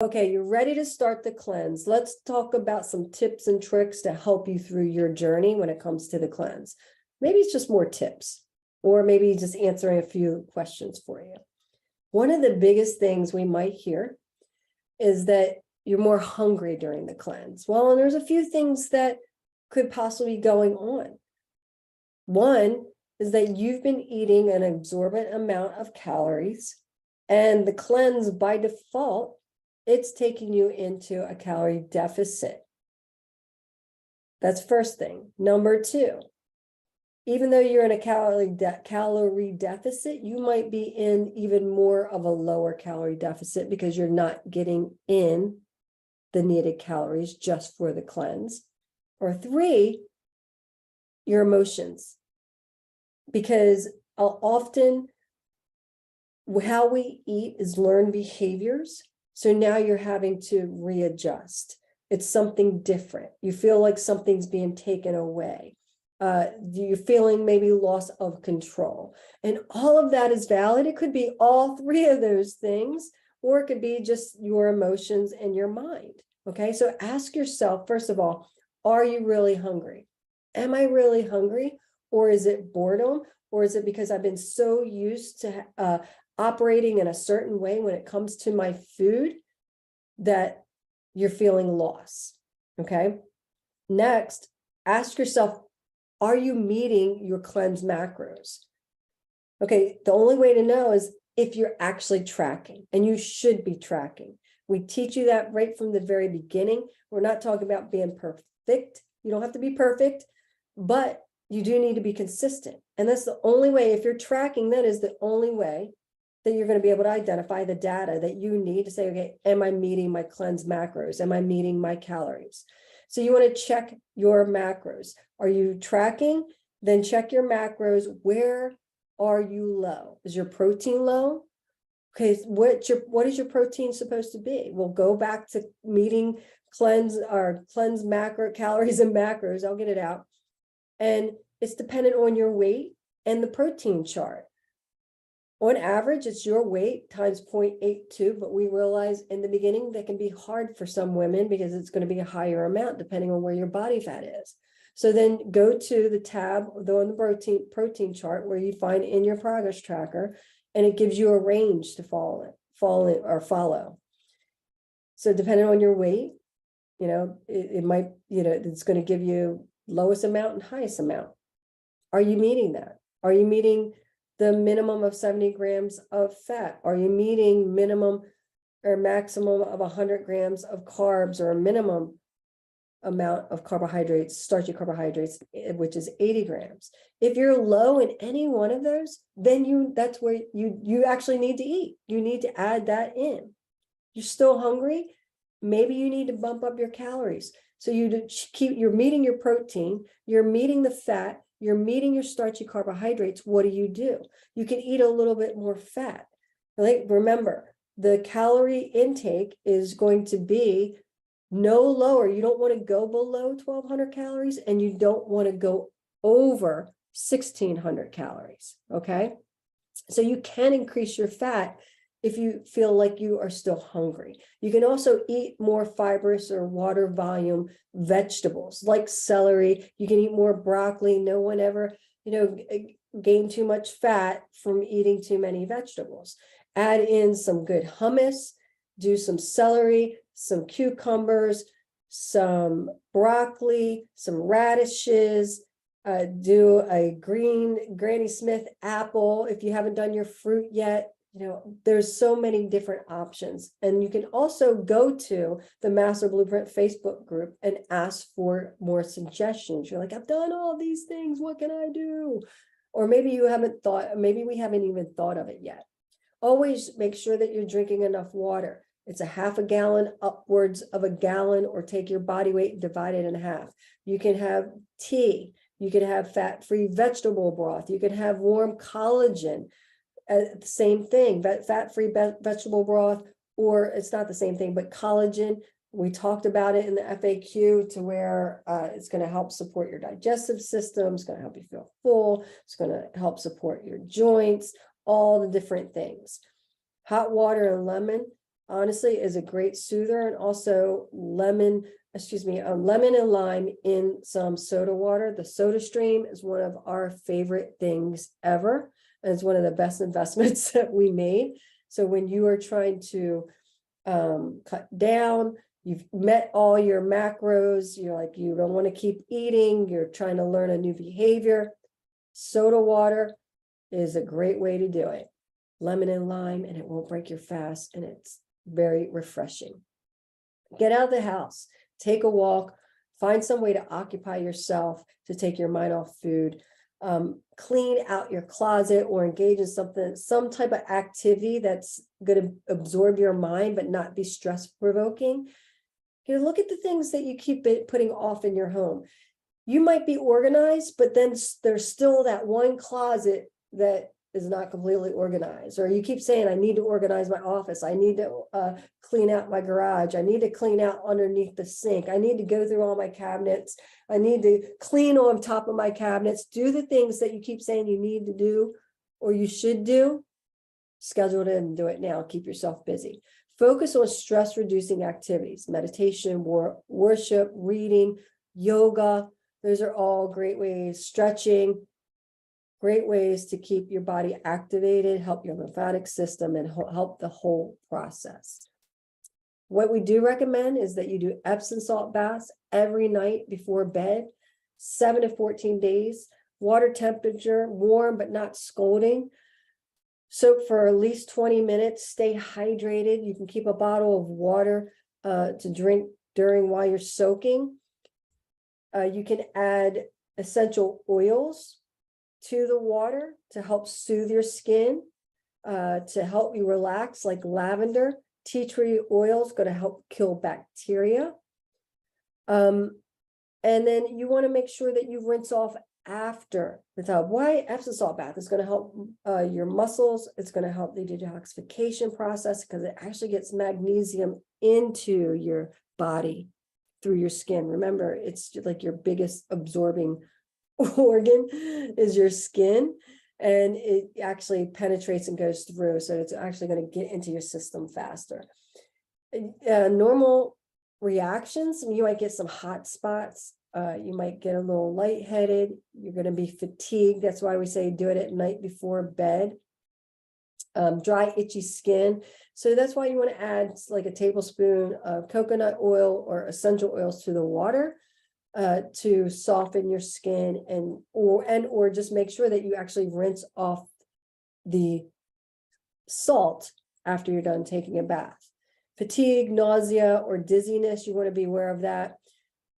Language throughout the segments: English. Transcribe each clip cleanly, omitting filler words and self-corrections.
Okay, you're ready to start the cleanse. Let's talk about some tips and tricks to help you through your journey when it comes to the cleanse. Maybe it's just more tips, or maybe just answering a few questions for you. One of the biggest things we might hear is that you're more hungry during the cleanse. Well, and there's a few things that could possibly be going on. One is that you've been eating an exorbitant amount of calories, and the cleanse by default, it's taking you into a calorie deficit. That's first thing. Number two, even though you're in a calorie deficit, you might be in even more of a lower calorie deficit because you're not getting in the needed calories just for the cleanse. Or three, your emotions. Because often how we eat is learned behaviors. So now you're having to readjust. It's something different. You feel like something's being taken away. You're feeling maybe loss of control. And all of that is valid. It could be all three of those things, or it could be just your emotions and your mind. Okay, so ask yourself, first of all, are you really hungry? Am I really hungry? Or is it boredom? Or is it because I've been so used to operating in a certain way when it comes to my food that you're feeling loss? Okay. Next, ask yourself, are you meeting your cleanse macros? Okay. The only way to know is if you're actually tracking, and you should be tracking. We teach you that right from the very beginning. We're not talking about being perfect. You don't have to be perfect, but you do need to be consistent. And that's the only way. If you're tracking, that is the only way that you're going to be able to identify the data that you need to say, okay, am I meeting my cleanse macros? Am I meeting my calories? So you want to check your macros. Are you tracking? Then check your macros. Where are you low? Is your protein low? Okay, what is your protein supposed to be? We'll go back to meeting cleanse macro calories and macros. I'll get it out. And it's dependent on your weight and the protein chart. On average, it's your weight times 0.82, but we realize in the beginning that can be hard for some women because it's going to be a higher amount depending on where your body fat is. So then go to the tab on the protein chart where you find in your progress tracker, and it gives you a range to follow. So depending on your weight, it might, it's going to give you lowest amount and highest amount. Are you meeting that? Are you meeting the minimum of 70 grams of fat? Are you meeting minimum or maximum of 100 grams of carbs, or a minimum amount of carbohydrates, starchy carbohydrates, which is 80 grams? If you're low in any one of those, then that's where you actually need to eat. You need to add that in. You're still hungry? Maybe you need to bump up your calories. So you're meeting your protein, you're meeting the fat, you're meeting your starchy carbohydrates. What do? You can eat a little bit more fat. Like, remember, the calorie intake is going to be no lower. You don't want to go below 1,200 calories, and you don't want to go over 1,600 calories. Okay. So you can increase your fat if you feel like you are still hungry. You can also eat more fibrous or water volume vegetables like celery. You can eat more broccoli. No one ever, gain too much fat from eating too many vegetables. Add in some good hummus, do some celery, some cucumbers, some broccoli, some radishes, do a green Granny Smith apple. If you haven't done your fruit yet, there's so many different options. And you can also go to the Master Blueprint Facebook group and ask for more suggestions. You're like, I've done all these things. What can I do? Or maybe maybe we haven't even thought of it yet. Always make sure that you're drinking enough water. It's a half a gallon, upwards of a gallon, or take your body weight and divide it in half. You can have tea. You can have fat-free vegetable broth. You can have warm collagen. Same thing, fat-free vegetable broth, or it's not the same thing, but collagen. We talked about it in the FAQ to where it's going to help support your digestive system. It's going to help you feel full. It's going to help support your joints, all the different things. Hot water and lemon honestly is a great soother, and also lemon and lime in some soda water. The Soda Stream is one of our favorite things ever. And it's one of the best investments that we made. So when you are trying to cut down, you've met all your macros, you're like, you don't want to keep eating, you're trying to learn a new behavior, soda water is a great way to do it. Lemon and lime, and it won't break your fast, and it's very refreshing. Get out of the house, take a walk, find some way to occupy yourself, to take your mind off food. Clean out your closet or engage in some type of activity that's going to absorb your mind but not be stress provoking. You know, look at the things that you keep putting off in your home. You might be organized, but then there's still that one closet that is not completely organized. Or you keep saying, I need to organize my office, I need to clean out my garage, I need to clean out underneath the sink, I need to go through all my cabinets, I need to clean on top of my cabinets. Do the things that you keep saying you need to do or you should do. Schedule it and do it now. Keep yourself busy. Focus on stress reducing activities, meditation, worship, reading, yoga. Those are all great ways. Stretching, great ways to keep your body activated, help your lymphatic system, and help the whole process. What we do recommend is that you do Epsom salt baths every night before bed, 7 to 14 days, water temperature, warm but not scalding. Soak for at least 20 minutes, stay hydrated. You can keep a bottle of water to drink while you're soaking. You can add essential oils to the water to help soothe your skin, to help you relax, like lavender. Tea tree oil is going to help kill bacteria. And then you want to make sure that you rinse off after the tub. Why? Epsom salt bath is going to help your muscles. It's going to help the detoxification process because it actually gets magnesium into your body through your skin. Remember, it's like your biggest absorbing organ is your skin, and it actually penetrates and goes through, so it's actually going to get into your system faster. Normal reactions, you might get some hot spots, you might get a little lightheaded, you're going to be fatigued. That's why we say do it at night before bed. Dry, itchy skin. So that's why you want to add like a tablespoon of coconut oil or essential oils to the water to soften your skin, or just make sure that you actually rinse off the salt after you're done taking a bath. Fatigue, nausea, or dizziness, you want to be aware of that.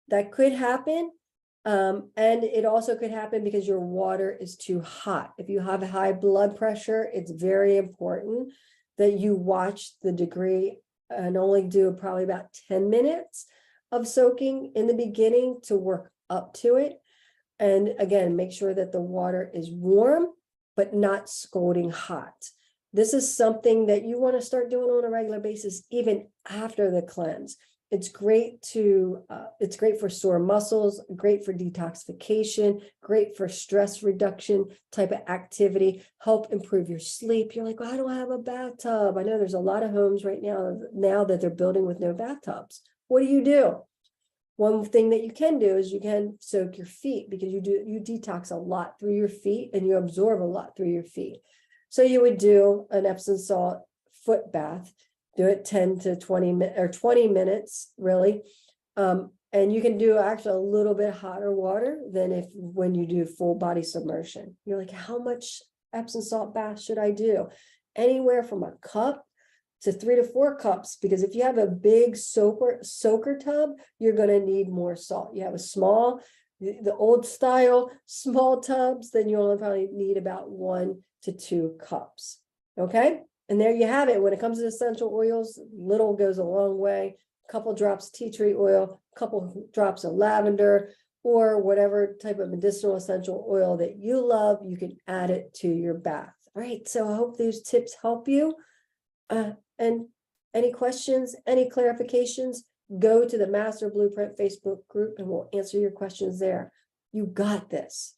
That could happen. And it also could happen because your water is too hot. If you have high blood pressure, it's very important that you watch the degree and only do probably about 10 minutes of soaking in the beginning to work up to it. And again, make sure that the water is warm, but not scalding hot. This is something that you want to start doing on a regular basis, even after the cleanse. It's great for sore muscles, great for detoxification, great for stress reduction type of activity, help improve your sleep. You're like, well, I don't have a bathtub. I know there's a lot of homes right now that they're building with no bathtubs. What do? One thing that you can do is you can soak your feet, because you detox a lot through your feet and you absorb a lot through your feet. So you would do an Epsom salt foot bath. Do it 10 to 20 minutes or 20 minutes, really. And you can do actually a little bit hotter water than when you do full body submersion. You're like, how much Epsom salt bath should I do? Anywhere from a cup to 3 to 4 cups, because if you have a big soaker tub, you're going to need more salt. You have a small, the old style small tubs, then you only probably need about 1 to 2 cups. Okay. And there you have it. When it comes to essential oils, little goes a long way. A couple drops of tea tree oil, a couple drops of lavender, or whatever type of medicinal essential oil that you love, you can add it to your bath. All right. So I hope these tips help you. And any questions, any clarifications, go to the Master Blueprint Facebook group and we'll answer your questions there. You got this.